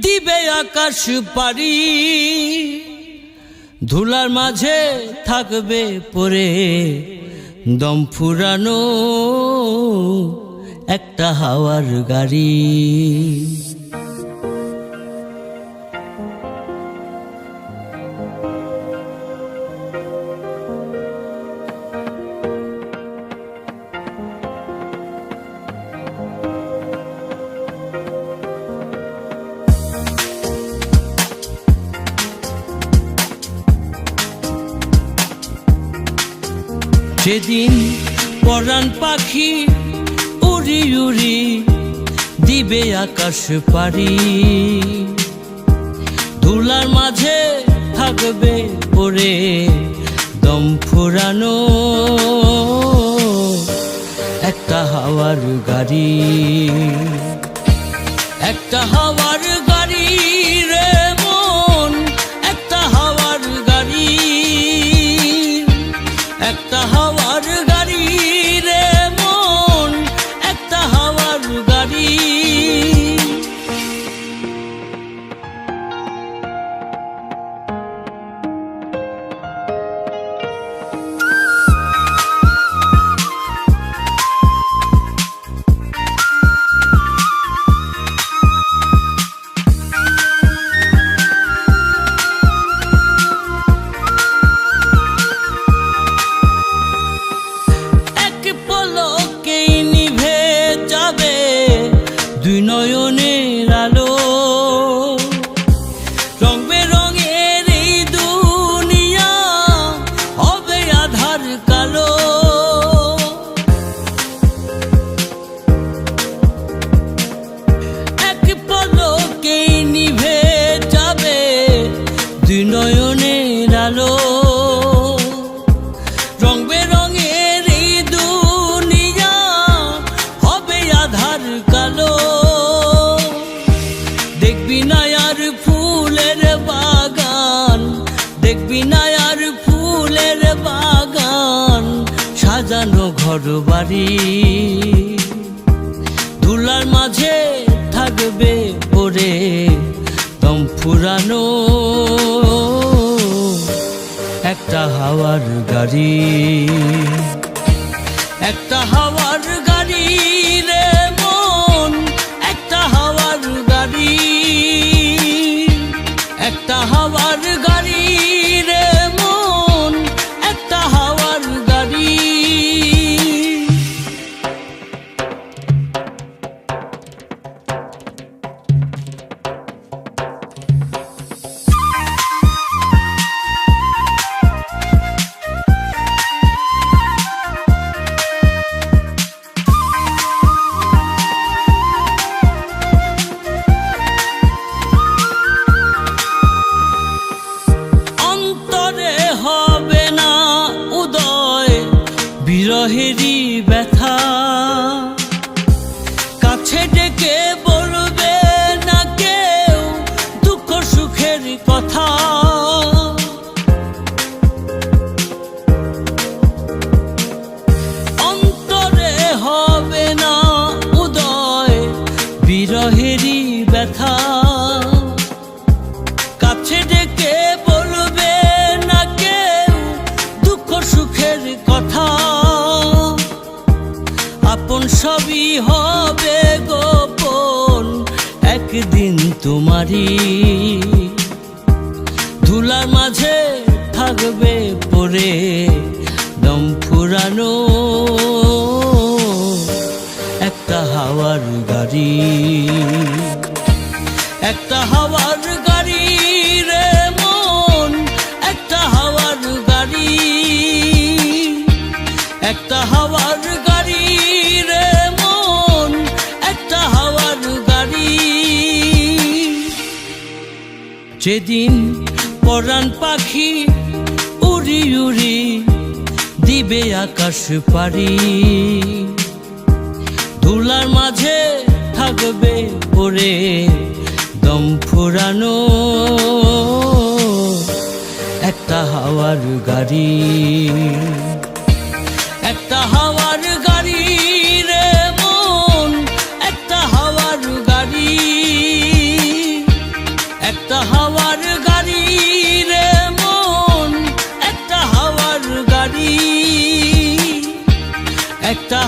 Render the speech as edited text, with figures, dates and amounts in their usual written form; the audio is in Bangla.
দিবে আকাশ পারি, ধুলার মাঝে থাকবে পড়ে দম ফুরানো একটা হাওয়ার গাড়ি। সেদিন পরাণ পাখি উড়ি উড়ি দিবে আকাশ পারি, ধুলার মাঝে থাকবে পড়ে দম ফুরানো একটা হাওয়ার গাড়ি। একটা হাওয়ার গাড়ি রে মন, একটা হাওয়ার গাড়ি, একটা হাওয়ার গাড়ি রে মন, একটা হাওয়ার গাড়ি। দুই নয়নের আলো, রং বেরঙের এই দুনিয়া হবে আধার কালো। এক পলকেই নিভে যাবে দুই নয়নের আলো, রং বেরঙের এই দুনিয়া হবে আধার কালো। দেখবি না আর ফুলের বাগান, দেখবি না আর ফুলের বাগান, সাজানো ঘর বাড়ি, ধুলার মাঝে থাকবে পড়ে দম ফুরানো একটা হাওয়ার গাড়ি। একটা হাওয়ার গাড়ি রে মন, একটা হাওয়ার গাড়ি, একটা হাওয়ার গাড়ি রে মন, একটা হাওয়ার গাড়ি। বিরহেরই ব্যথা কাছে ডেকে বলবে না কেউ দুঃখ সুখের কথা। অন্তরে হবে না উদয় বিরহেরই ব্যথা, কাছে ডেকে বলবে না কেউ দুঃখ সুখের কথা। আপন সবই হবে গোপন একদিন তোমারই, ধুলার মাঝে থাকবে পড়ে দম ফুরানো একটা হাওয়ার গাড়ি। একটা হাওয়ার গাড়ি রে মন, একটা হাওয়ার গাড়ি, একটা হাওয়ার গাড়ি রে মন, একটা হাওয়ার গাড়ি। যেদিন পরাণ পাখি উড়ি উড়ি দিবে আকাশ পারি, ধুলার মাঝে থাকবে পড়ে দম ফুরানো একটা হাওয়ার গাড়ি। একটা হাওয়ার গাড়ি রে মন, একটা হাওয়ার গাড়ি। একটা